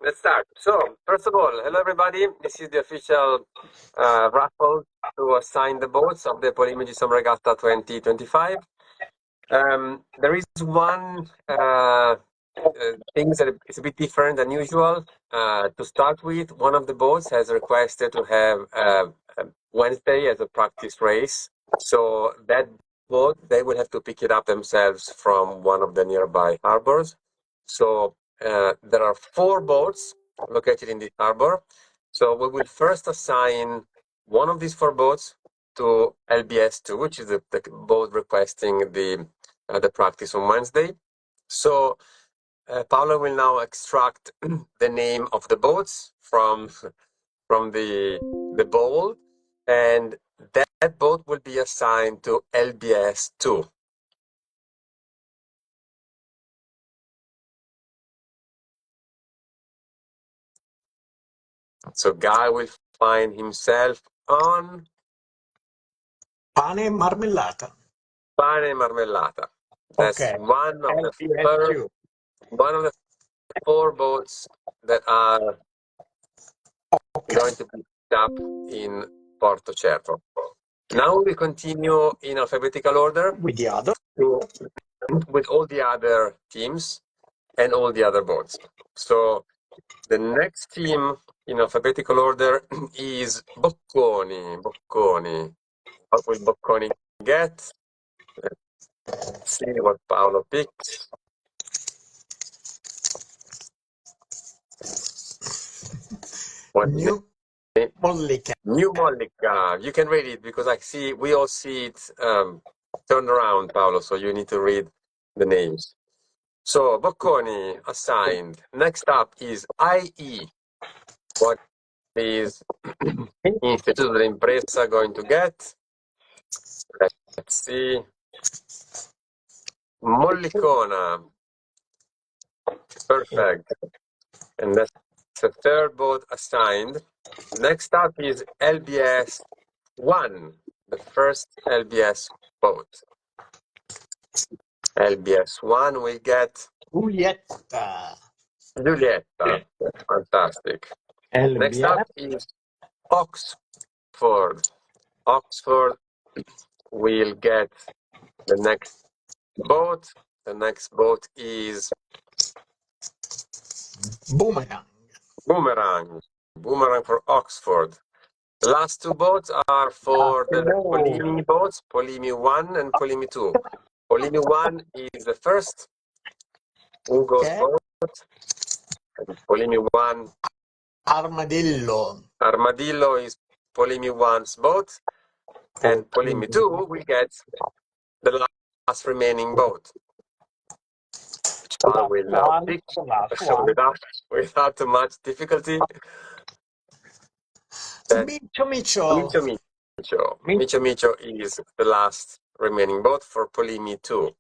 let's start. So, first of all, hello everybody. This is the official raffle to assign the boats of the POLIMI GSoM Regatta 2025. There is one thing that is a bit different than usual. To start with, one of the boats has requested to have Wednesday as a practice race. So that boat, they will have to pick it up themselves from one of the nearby harbors. So there are 4 boats located in the harbor. So we will first assign one of these 4 boats to LBS2, which is the boat requesting the practice on Wednesday. So Paolo will now extract the name of the boats from the bowl, and that boat will be assigned to LBS2. So Guy will find himself on Pane e marmellata. Pane e marmellata. That's Okay. one of the LBS2. one of the 4 boats that are going to be picked up in Porto Cervo. Now we continue in alphabetical order With the other. with all the other teams and all the other boats. So the next team in alphabetical order is Bocconi. Bocconi. What will Bocconi get? Let's see what Paolo picked. What New Mollica. New Mollica. You can read it because we all see it turned around, Paolo, so you need to read the names. So Bocconi assigned. Next up is IE. What is Instituto dell'Impresa going to get? Let's see. Mollicona. Perfect. And that's the 3rd boat assigned. Next up is LBS1, the first LBS boat. LBS1 will get Giulietta. Giulietta. Fantastic. Next up is Oxford. Oxford will get the next boat. The next boat is Boomerang. Boomerang. Boomerang for Oxford. The last 2 boats are for the POLIMI boats, POLIMI 1 and POLIMI 2. POLIMI 1 is the first Ugo's boat. And POLIMI 1 Armadillo. Armadillo is POLIMI 1's boat. And POLIMI 2 will get the last remaining boat, which I will now pick without too much difficulty. Micio Micio. Micio Micio. Micio Micio is the last remaining boat for POLIMI 2.